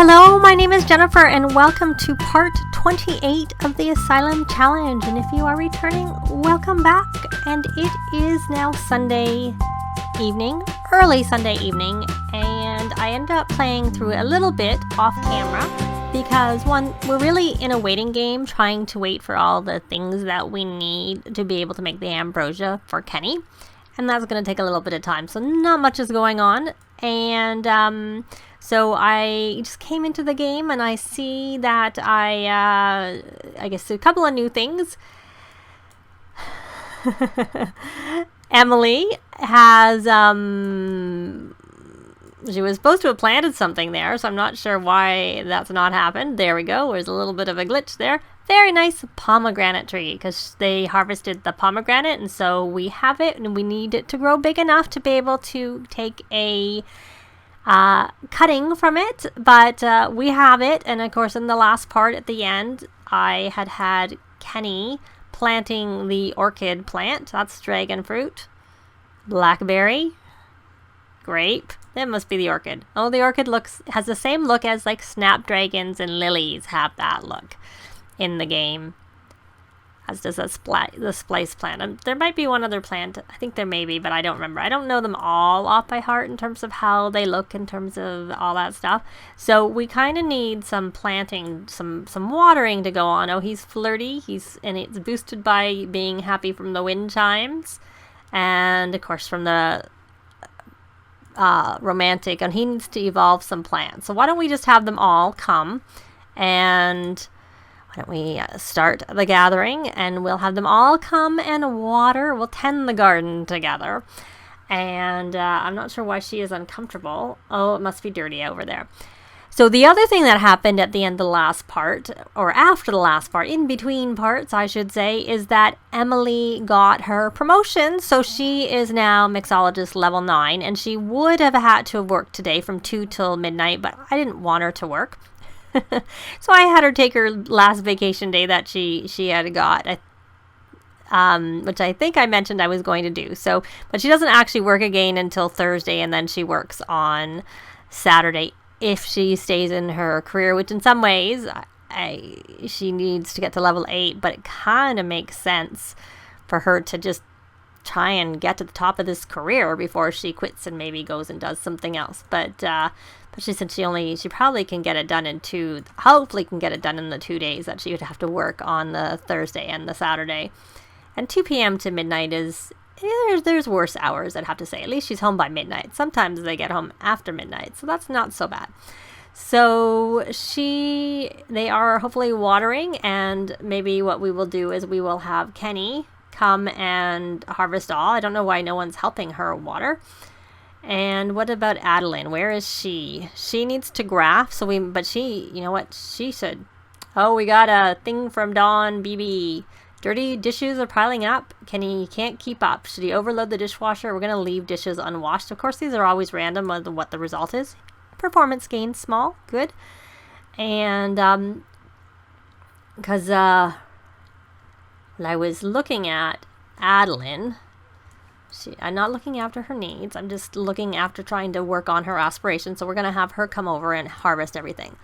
Hello, my name is Jennifer, and welcome to part 28 of the Asylum Challenge. And if you are returning, welcome back. And it is now Sunday evening, early Sunday evening, and I ended up playing through a little bit off camera because, one, we're really in a waiting game, trying to wait for all the things that we need to be able to make the ambrosia for Kenny. And that's going to take a little bit of time, so not much is going on. And so I just came into the game and I see that I guess a couple of new things. Emily has, she was supposed to have planted something there, so I'm not sure why that's not happened. There we go. There's a little bit of a glitch there. Very nice pomegranate tree because they harvested the pomegranate, and so we have it, and we need it to grow big enough to be able to take a cutting from it, but we have it. And of course, in the last part at the end, I had Kenny planting the orchid plant. That's dragon fruit, blackberry, grape. That must be the orchid. Oh, the orchid has the same look as like snapdragons and lilies have that look in the game, as does the splice plant. There might be one other plant. I think there may be, but I don't remember. I don't know them all off by heart in terms of how they look, in terms of all that stuff. So we kind of need some planting, some watering to go on. Oh, he's flirty. And it's boosted by being happy from the wind chimes, and of course from the romantic. And he needs to evolve some plants. So why don't we just have them all come, and why don't we start the gathering, and we'll have them all come and water. We'll tend the garden together. And I'm not sure why she is uncomfortable. Oh, it must be dirty over there. So the other thing that happened at the end of the last part, or after the last part, in between parts, I should say, is that Emily got her promotion. So she is now mixologist level 9, and she would have had to have worked today from 2 till midnight, but I didn't want her to work. So I had her take her last vacation day that she had got, which I think I mentioned I was going to do. So, but she doesn't actually work again until Thursday, and then she works on Saturday if she stays in her career, which in some ways she needs to get to level 8, but it kind of makes sense for her to just try and get to the top of this career before she quits and maybe goes and does something else. But she said she probably can get it done hopefully can get it done in the 2 days that she would have to work on the Thursday and the Saturday. And 2 p.m. to midnight there's worse hours, I'd have to say. At least she's home by midnight. Sometimes they get home after midnight, so that's not so bad. So they are hopefully watering, and maybe what we will do is we will have Kenny come and harvest all. I don't know why no one's helping her water. And what about Adelynn? Where is she? She needs to graft. But she, you know what? She should. Oh, we got a thing from Dawn BB. Dirty dishes are piling up. Kenny can't keep up. Should he overload the dishwasher? We're going to leave dishes unwashed. Of course, these are always random of what the result is. Performance gain, small, good. And because when I was looking at Adelynn, I'm not looking after her needs. I'm just looking after trying to work on her aspirations. So we're going to have her come over and harvest everything.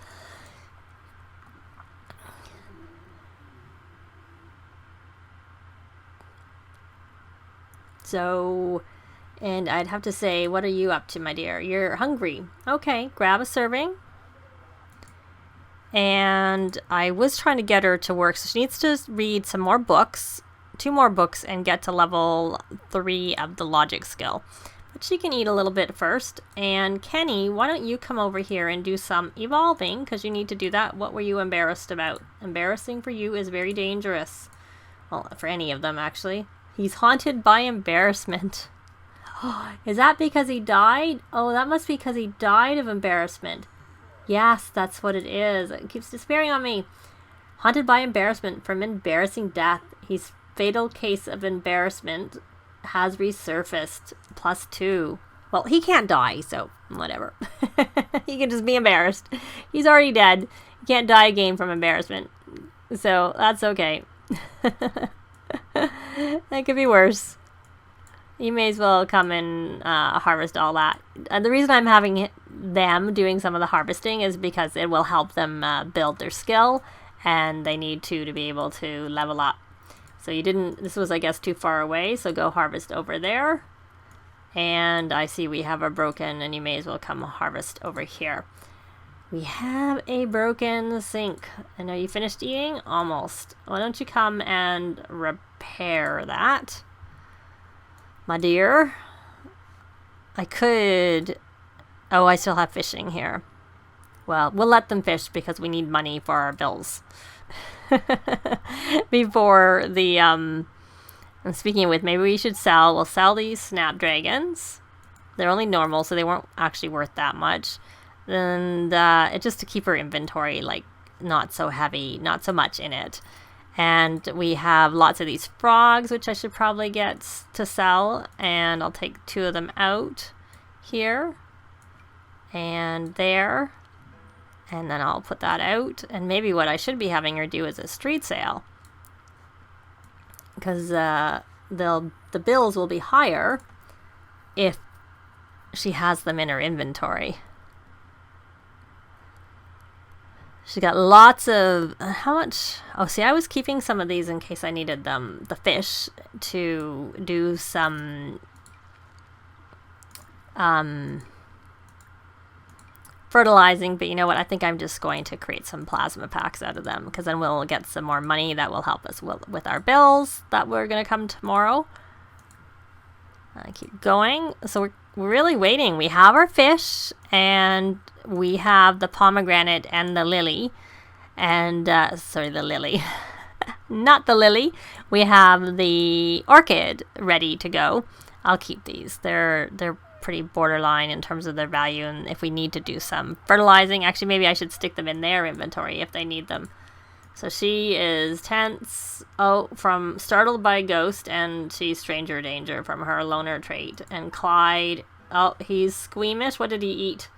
So, and I'd have to say, what are you up to, my dear? You're hungry. Okay, grab a serving. And I was trying to get her to work, so she needs to read some more books, 2 more books, and get to level 3 of the logic skill. But she can eat a little bit first. And Kenny, why don't you come over here and do some evolving, because you need to do that. What were you embarrassed about? Embarrassing for you is very dangerous. Well, for any of them, actually. He's haunted by embarrassment. Is that because he died? Oh, that must be because he died of embarrassment. Yes, that's what it is. It keeps despairing on me. Haunted by embarrassment from embarrassing death. His fatal case of embarrassment has resurfaced. +2. Well, he can't die, so whatever. He can just be embarrassed. He's already dead. He can't die again from embarrassment. So that's okay. That could be worse. You may as well come and harvest all that. And the reason I'm having them doing some of the harvesting is because it will help them build their skill, and they need to be able to level up. So you didn't, this was I guess too far away, so go harvest over there. And I see we have a broken, and you may as well come harvest over here. We have a broken sink. I know you finished eating? Almost. Why don't you come and repair that, my dear? I could... Oh, I still have fishing here. Well, we'll let them fish because we need money for our bills. Before the... I'm speaking with, maybe we should sell... We'll sell these snapdragons. They're only normal, so they weren't actually worth that much. And it's just to keep her inventory, like, not so heavy, not so much in it. And we have lots of these frogs, which I should probably get to sell. And I'll take 2 of them out here and there. And then I'll put that out. And maybe what I should be having her do is a street sale, because the bills will be higher if she has them in her inventory. She got lots of... how much? Oh, see, I was keeping some of these in case I needed them, the fish, to do some fertilizing. But you know what? I think I'm just going to create some plasma packs out of them, because then we'll get some more money that will help us with our bills that we're going to come tomorrow. I keep going. So we're really waiting. We have our fish, and we have the pomegranate and the lily. And, sorry, the lily. Not the lily. We have the orchid ready to go. I'll keep these. They're pretty borderline in terms of their value, and if we need to do some fertilizing, actually maybe I should stick them in their inventory if they need them. So she is tense, from startled by ghost, and she's stranger danger from her loner trait. And Clyde, he's squeamish. What did he eat?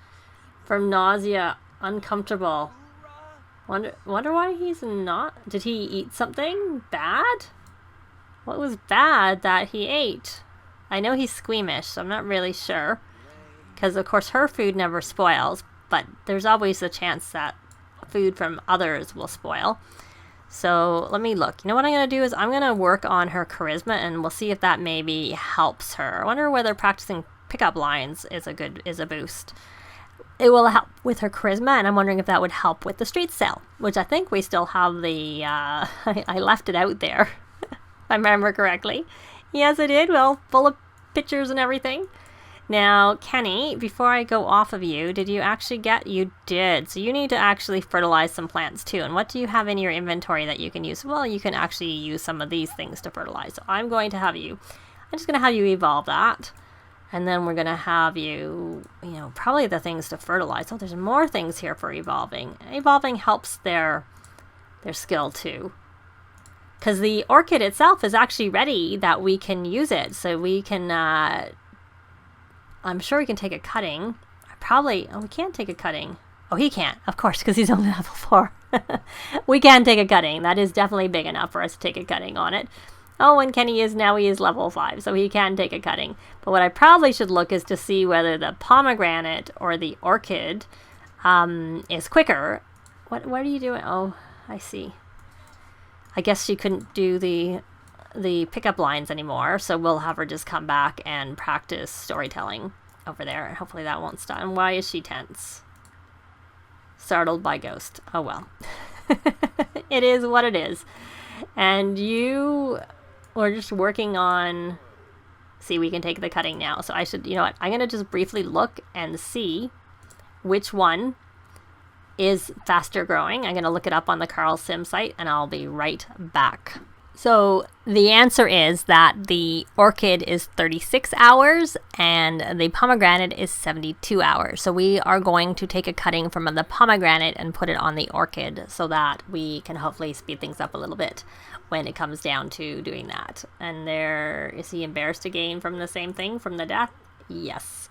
From nausea, uncomfortable. Wonder why he's not. Did he eat something bad? What was bad that he ate? I know he's squeamish, so I'm not really sure, because of course her food never spoils, but there's always a chance that food from others will spoil. So let me look. You know what I'm going to do is I'm going to work on her charisma, and we'll see if that maybe helps her. I wonder whether practicing pickup lines is a boost. It will help with her charisma, and I'm wondering if that would help with the street sale, which I think we still have the I left it out there if I remember correctly. Yes, I did. Well, full of pictures and everything. Now, Kenny, before I go off of you, did you actually get... You did. So you need to actually fertilize some plants too. And what do you have in your inventory that you can use? Well, you can actually use some of these things to fertilize. So I'm just going to have you evolve that. And then we're going to have you, probably the things to fertilize. Oh, there's more things here for evolving. Evolving helps their skill too. Because the orchid itself is actually ready that we can use it. So we can, I'm sure we can take a cutting. We can't take a cutting. Oh, he can't, of course, because he's only level 4. We can take a cutting. That is definitely big enough for us to take a cutting on it. Oh, and Kenny is level 5, so he can take a cutting. But what I probably should look is to see whether the pomegranate or the orchid is quicker. What are you doing? Oh, I see. I guess she couldn't do the pickup lines anymore, so we'll have her just come back and practice storytelling over there, and hopefully that won't stop. And why is she tense? Startled by ghost. Oh well. It is what it is. And we're just working on... See, we can take the cutting now. So I should, you know what, I'm going to just briefly look and see which one is faster growing. I'm going to look it up on the Carl Sim site, and I'll be right back. So the answer is that the orchid is 36 hours and the pomegranate is 72 hours. So we are going to take a cutting from the pomegranate and put it on the orchid so that we can hopefully speed things up a little bit when it comes down to doing that. And there, is he embarrassed again from the same thing, from the death? Yes.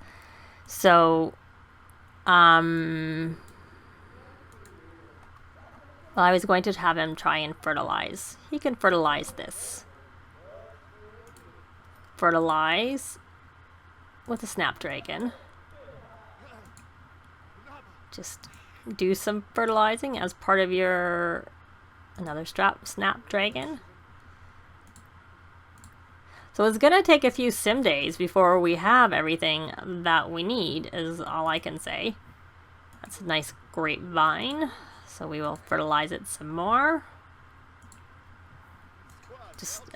So, well, I was going to have him try and fertilize. He can fertilize this. fertilize with a snapdragon. Just do some fertilizing as part of your another snapdragon. So it's gonna take a few sim days before we have everything that we need, is all I can say. That's a nice grapevine, so we will fertilize it some more.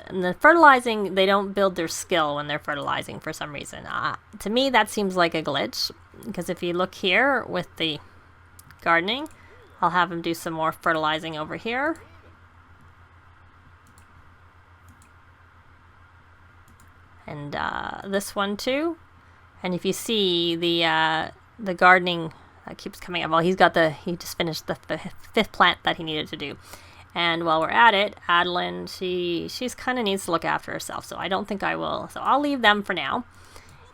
And the fertilizing, they don't build their skill when they're fertilizing for some reason. To me, that seems like a glitch, because if you look here with the gardening, I'll have him do some more fertilizing over here. And this one too. And if you see the gardening that keeps coming up, well, he just finished the fifth plant that he needed to do. And while we're at it, Adelynn, she's kind of needs to look after herself, so I don't think I will. So I'll leave them for now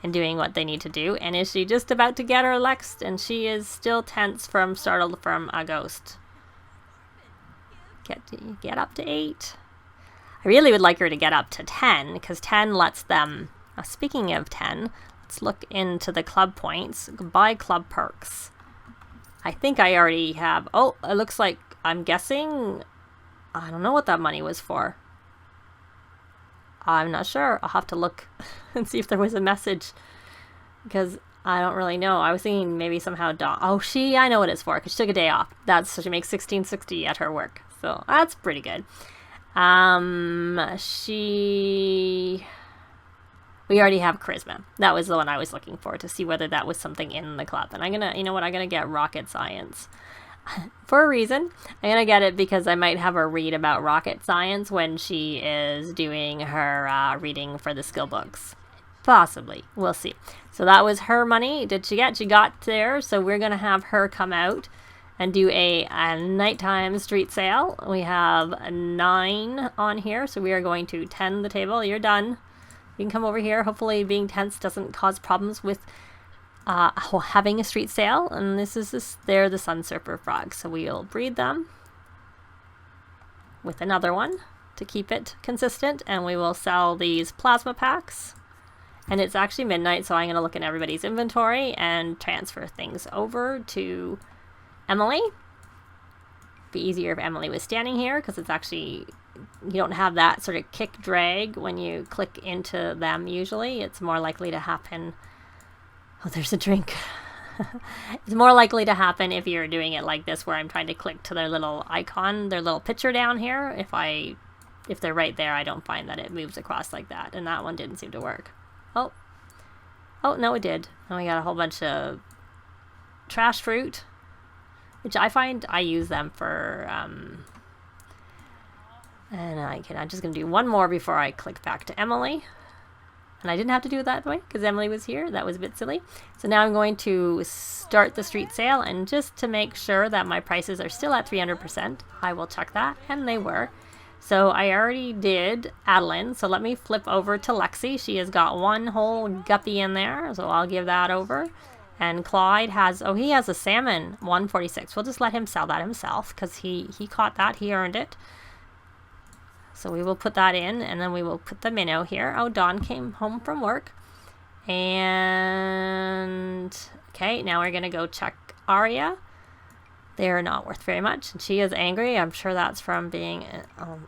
in doing what they need to do. And is she just about to get her Lex? And she is still tense startled from a ghost. Get up to 8. I really would like her to get up to 10, because 10 lets them... speaking of 10, let's look into the club points. Buy club perks. I think I already have... Oh, it looks like... I'm guessing... I don't know what that money was for. I'm not sure. I'll have to look and see if there was a message, because I don't really know. I was thinking maybe somehow Dawn... Oh, I know what it's for, because she took a day off. So she makes $16.60 at her work. So that's pretty good. We already have charisma. That was the one I was looking for, to see whether that was something in the club. And I'm gonna, you know what, I'm gonna get rocket science for a reason. I'm gonna get it because I might have her read about rocket science when she is doing her reading for the skill books. Possibly. We'll see. So that was her money. She got there. So we're gonna have her come out and do a nighttime street sale. We have 9 on here, so we are going to 10 the table. You're done. You can come over here. Hopefully being tense doesn't cause problems with having a street sale. And they're the sun surfer frogs, so we'll breed them with another one to keep it consistent, and we will sell these plasma packs. And it's actually midnight, so I'm going to look in everybody's inventory and transfer things over to Emily. Be easier if Emily was standing here, because it's actually, you don't have that sort of kick drag when you click into them usually. It's more likely to happen. Oh, there's a drink. It's more likely to happen if you're doing it like this, where I'm trying to click to their little icon, their little picture down here. If they're right there, I don't find that it moves across like that. And that one didn't seem to work. Oh, no, it did. And we got a whole bunch of trash fruit, which I find I use them for, and I'm just going to do one more before I click back to Emily. And I didn't have to do it that way because Emily was here. That was a bit silly. So now I'm going to start the street sale, and just to make sure that my prices are still at 300%, I will check that, and they were. So I already did Adelynn, so let me flip over to Lexi. She has got one whole guppy in there, so I'll give that over. And Clyde has, he has a salmon, 146. We'll just let him sell that himself, because he caught that, he earned it. So we will put that in, and then we will put the minnow here. Oh, Dawn came home from work. And, okay, now we're going to go check Aria. They're not worth very much. And she is angry. I'm sure that's from being,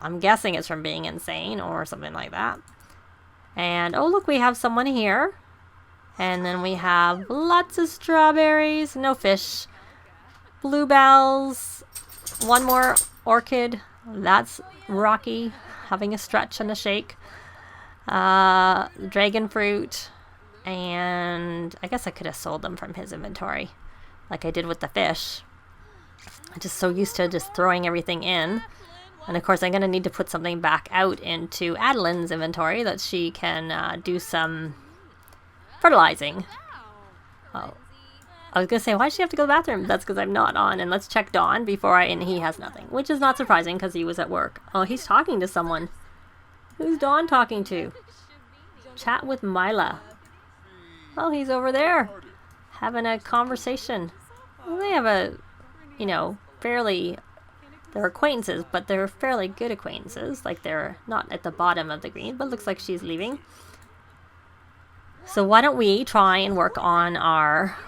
I'm guessing it's from being insane or something like that. And, oh, look, we have someone here. And then we have lots of strawberries, no fish, bluebells, one more orchid. That's Rocky having a stretch and a shake. Dragon fruit. And I guess I could have sold them from his inventory like I did with the fish. I'm just so used to just throwing everything in. And of course I'm going to need to put something back out into Adelynn's inventory that she can do some fertilizing. Oh, I was going to say, why does she have to go to the bathroom? That's because I'm not on. And let's check Dawn and he has nothing. Which is not surprising because he was at work. Oh, he's talking to someone. Who's Dawn talking to? Chat with Mila. Oh, he's over there. Having a conversation. Well, they have a, they're acquaintances, but they're fairly good acquaintances. Like, they're not at the bottom of the green, but it looks like she's leaving. So why don't we try and work on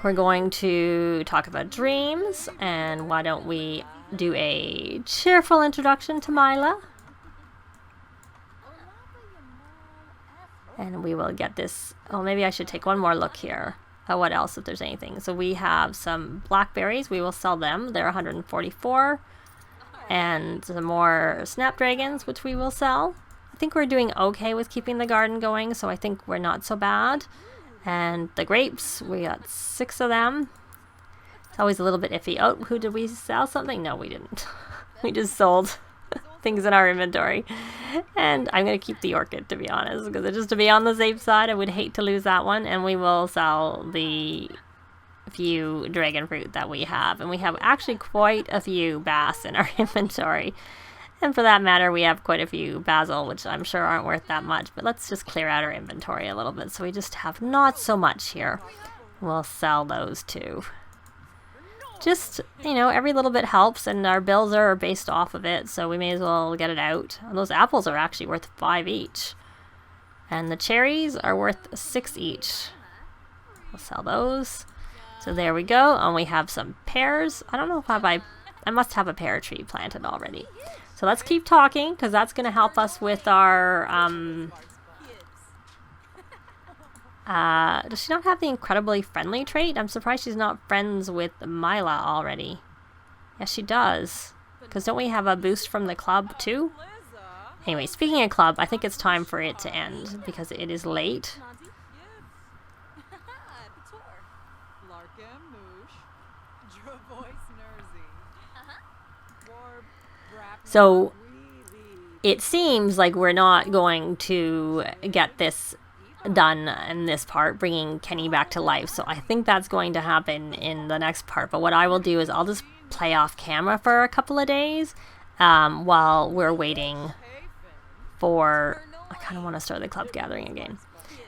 we're going to talk about dreams, and why don't we do a cheerful introduction to Mila? And we will get this. Oh, maybe I should take one more look here at what else, if there's anything. So we have some blackberries. We will sell them. They're 144. And some more snapdragons, which we will sell. I think we're doing okay with keeping the garden going, so I think we're not so bad. And the grapes, we got 6 of them. It's always a little bit iffy. Oh, who did we sell something? No, we didn't. We just sold things in our inventory. And I'm going to keep the orchid, to be honest, because just to be on the safe side, I would hate to lose that one. And we will sell the few dragon fruit that we have. And we have actually quite a few bass in our inventory. And for that matter, we have quite a few basil, which I'm sure aren't worth that much. But let's just clear out our inventory a little bit, so we just have not so much here. We'll sell those too. Just, every little bit helps, and our bills are based off of it, so we may as well get it out. And those apples are actually worth 5 each. And the cherries are worth 6 each. We'll sell those. So there we go. And we have some pears. I don't know if I must have a pear tree planted already. So let's keep talking, because that's going to help us with our, does she not have the incredibly friendly trait? I'm surprised she's not friends with Mila already. Yes, she does. Because don't we have a boost from the club too? Anyway, speaking of club, I think it's time for it to end, because it is late. So it seems like we're not going to get this done in this part, bringing Kenny back to life. So I think that's going to happen in the next part. But what I will do is I'll just play off camera for a couple of days while we're waiting for... I kind of want to start the club gathering again.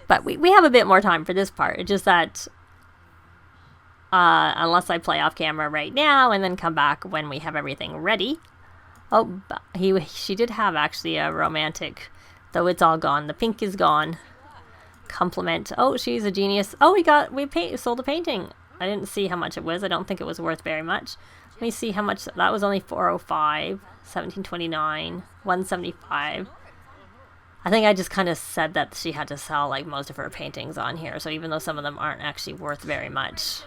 But we have a bit more time for this part. It's just that unless I play off camera right now and then come back when we have everything ready... Oh, she did have actually a romantic, though it's all gone. The pink is gone. Compliment. Oh, she's a genius. Oh, we sold a painting. I didn't see how much it was. I don't think it was worth very much. Let me see how much. That was only 405, 1729, 175. I think I just kind of said that she had to sell like most of her paintings on here. So even though some of them aren't actually worth very much,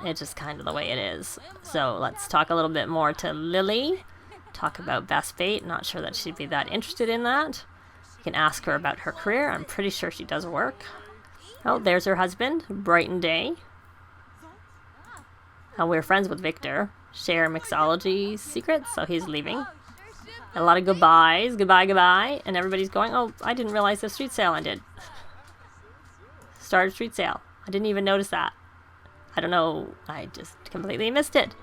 it's just kind of the way it is. So let's talk a little bit more to Lily. Talk about best fate. Not sure that she'd be that interested in that. You can ask her about her career. I'm pretty sure she does work. Oh, there's her husband. Brighton day. Oh, we're friends with Victor. Share mixology secrets. So he's leaving. A lot of goodbyes. Goodbye, goodbye. And everybody's going, oh, I didn't realize the street sale ended. Started street sale. I didn't even notice that. I don't know. I just completely missed it.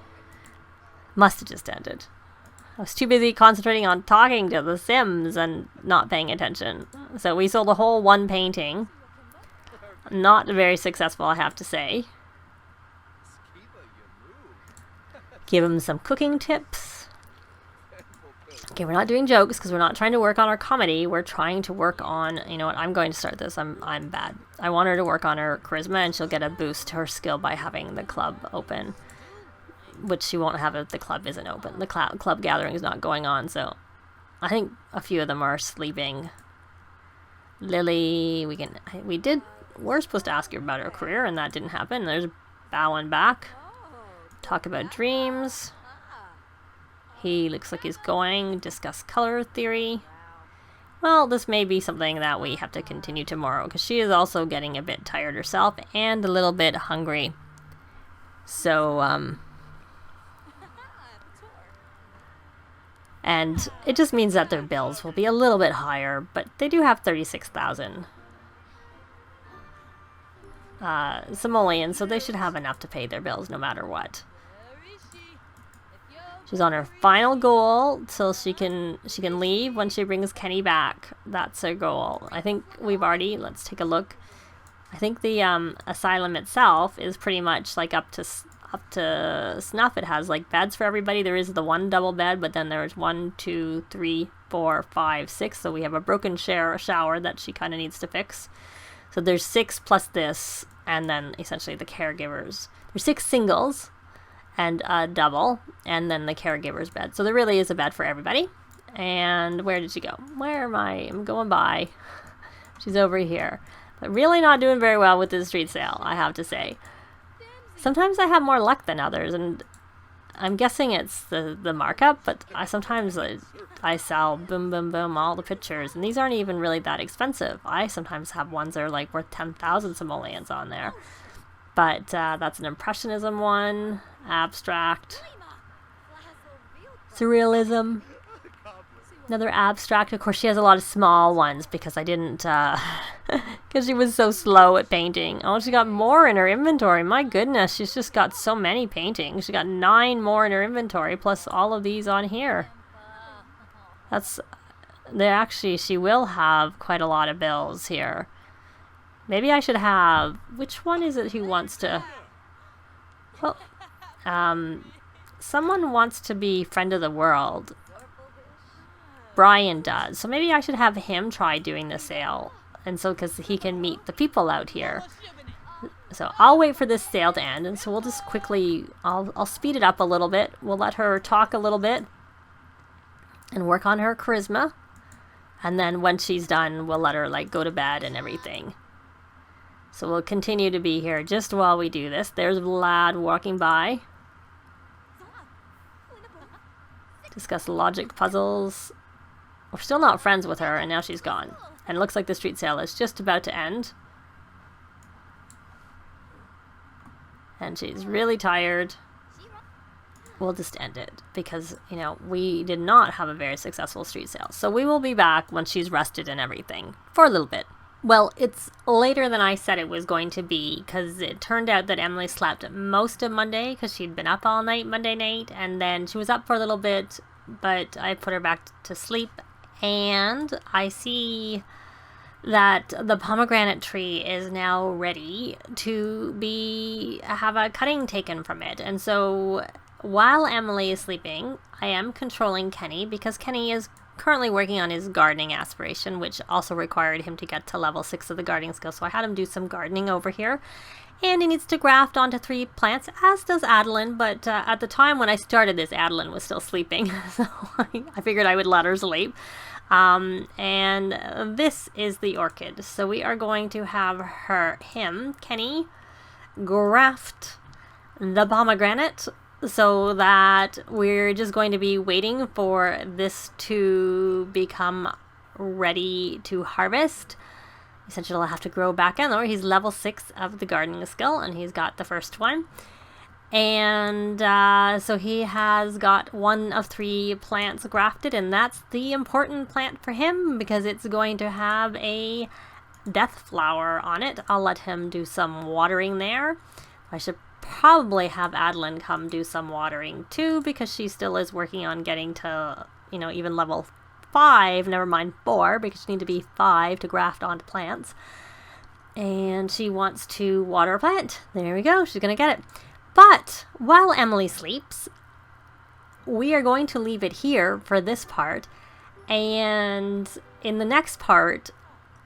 Must have just ended. I was too busy concentrating on talking to the Sims and not paying attention. So we sold a whole one painting. Not very successful, I have to say. Give them some cooking tips. Okay, we're not doing jokes because we're not trying to work on our comedy. We're trying to work on, you know what, I'm going to start this. I'm bad. I want her to work on her charisma, and she'll get a boost to her skill by having the club open. Which she won't have if the club isn't open. The club gathering is not going on, so I think a few of them are sleeping. Lily, we're supposed to ask her about her career, and that didn't happen. There's Bowen back. Talk about dreams. He looks like he's going. Discuss color theory. Well, this may be something that we have to continue tomorrow, because she is also getting a bit tired herself and a little bit hungry. So, and it just means that their bills will be a little bit higher, but they do have 36,000 simoleons, so they should have enough to pay their bills no matter what. She's on her final goal till she can leave when she brings Kenny back. That's her goal. I think we've already, let's take a look. I think the asylum itself is pretty much like up to snuff. It has like beds for everybody. There is the one double bed, but then there's 1, 2, 3, 4, 5, 6. So we have a broken shower that she kind of needs to fix. So there's 6 plus this, and then essentially the caregivers. There's 6 singles and a double, and then the caregiver's bed. So there really is a bed for everybody. And where did she go? Where am I? I'm going by. She's over here. But really not doing very well with this street sale, I have to say. Sometimes I have more luck than others, and I'm guessing it's the markup, but sometimes I sell boom, boom, boom, all the pictures, and these aren't even really that expensive. I sometimes have ones that are like worth 10,000 simoleons on there. But that's an Impressionism one, abstract, surrealism, another abstract. Of course, she has a lot of small ones because I didn't, because she was so slow at painting. Oh, she got more in her inventory. My goodness, she's just got so many paintings. She got 9 more in her inventory, plus all of these on here. She will have quite a lot of bills here. Maybe I should have, which one is it who wants to, well, someone wants to be friend of the world. Brian does. So maybe I should have him try doing the sale. And so, because he can meet the people out here. So I'll wait for this sale to end. And so we'll just quickly, I'll speed it up a little bit. We'll let her talk a little bit and work on her charisma. And then when she's done, we'll let her like go to bed and everything. So we'll continue to be here just while we do this. There's Vlad walking by. Discuss logic puzzles. We're still not friends with her, and now she's gone. And it looks like the street sale is just about to end. And she's really tired. We'll just end it because, you know, we did not have a very successful street sale. So we will be back when she's rested and everything for a little bit. Well, it's later than I said it was going to be because it turned out that Emily slept most of Monday because she'd been up all night Monday night, and then she was up for a little bit, but I put her back to sleep, and I see that the pomegranate tree is now ready to have a cutting taken from it. And so while Emily is sleeping, I am controlling Kenny because Kenny is currently working on his gardening aspiration, which also required him to get to level 6 of the gardening skill. So I had him do some gardening over here. And he needs to graft onto 3 plants, as does Adelynn. But at the time when I started this, Adelynn was still sleeping. So I figured I would let her sleep. And this is the orchid. So we are going to have Kenny, graft the pomegranate, so that we're just going to be waiting for this to become ready to harvest. Essentially, I'll have to grow back in. He's level 6 of the gardening skill, and he's got the first one. And so he has got 1 of 3 plants grafted, and that's the important plant for him because it's going to have a death flower on it. I'll let him do some watering there. I should probably have Adelynn come do some watering too because she still is working on getting to, you know, even level 5, never mind 4, because you need to be 5 to graft onto plants. And she wants to water a plant. There we go. She's going to get it. But while Emily sleeps, we are going to leave it here for this part. And in the next part,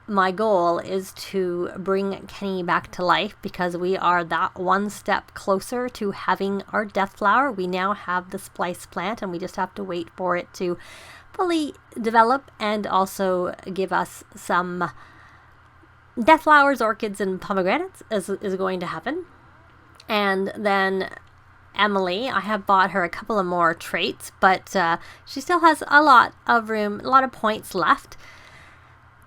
my goal is to bring Kenny back to life because we are that one step closer to having our death flower. We now have the splice plant, and we just have to wait for it to fully develop and also give us some death flowers, orchids, and pomegranates is going to happen. And then Emily, I have bought her a couple of more traits, but she still has a lot of room, a lot of points left.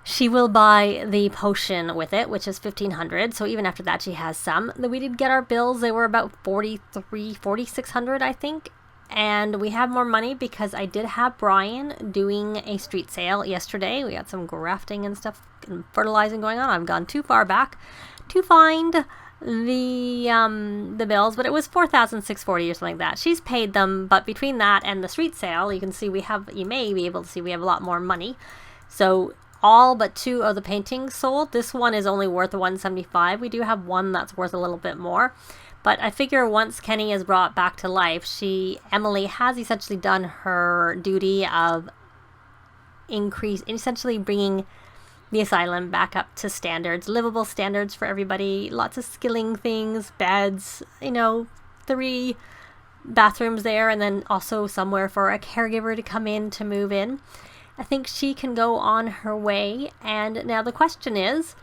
She will buy the potion with it, which is 1,500. So even after that, she has some. We did get our bills. They were about 4,600, I think. And we have more money because I did have Brian doing a street sale yesterday. We got some grafting and stuff and fertilizing going on. I've gone too far back to find the bills, but it was 4,640 or something like that. She's paid them, but between that and the street sale, you can see you may be able to see we have a lot more money. So all but 2 of the paintings sold. This one is only worth 175. We do have one that's worth a little bit more. But I figure once Kenny is brought back to life, Emily has essentially done her duty of essentially bringing the asylum back up to standards, livable standards for everybody. Lots of skilling things, beds, 3 bathrooms there, and then also somewhere for a caregiver to come in to move in. I think she can go on her way. And now the question is,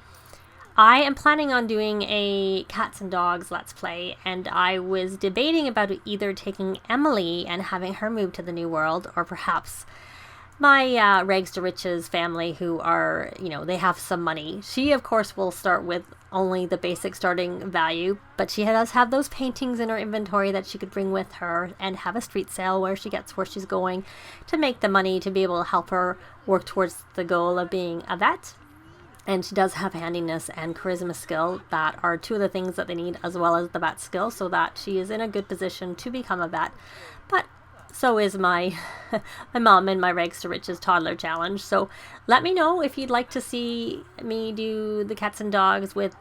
I am planning on doing a cats and dogs let's play, and I was debating about either taking Emily and having her move to the new world, or perhaps my rags to riches family, who are, they have some money. She, of course, will start with only the basic starting value, but she does have those paintings in her inventory that she could bring with her and have a street sale where she gets where she's going to make the money to be able to help her work towards the goal of being a vet. And she does have handiness and charisma skill. That are 2 of the things that they need, as well as the vet skill, so that she is in a good position to become a vet. But so is my mom in my Rags to Riches toddler challenge. So let me know if you'd like to see me do the cats and dogs with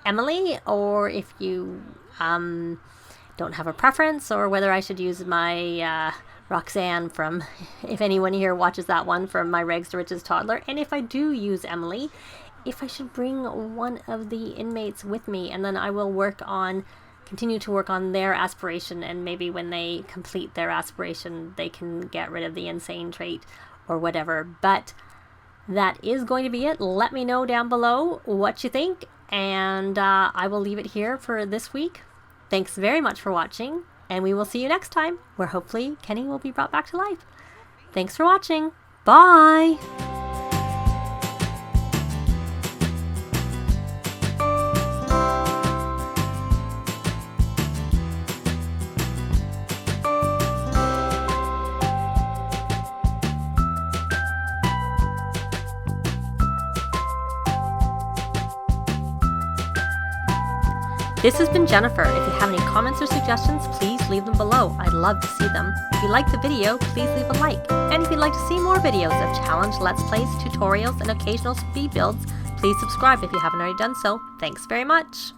Emily, or if you don't have a preference, or whether I should use my Roxanne from, if anyone here watches that one, from my Rags to Riches toddler. And if I do use Emily, if I should bring one of the inmates with me, and then I will continue to work on their aspiration, and maybe when they complete their aspiration they can get rid of the insane trait or whatever. But that is going to be it. Let me know down below what you think, and I will leave it here for this week. Thanks very much for watching, and we will see you next time, where hopefully Kenny will be brought back to life. Thanks for watching. Bye! This has been Jennifer. If you have any comments or suggestions, please leave them below. I'd love to see them. If you liked the video, please leave a like. And if you'd like to see more videos of challenge, let's plays, tutorials, and occasional speed builds, please subscribe if you haven't already done so. Thanks very much.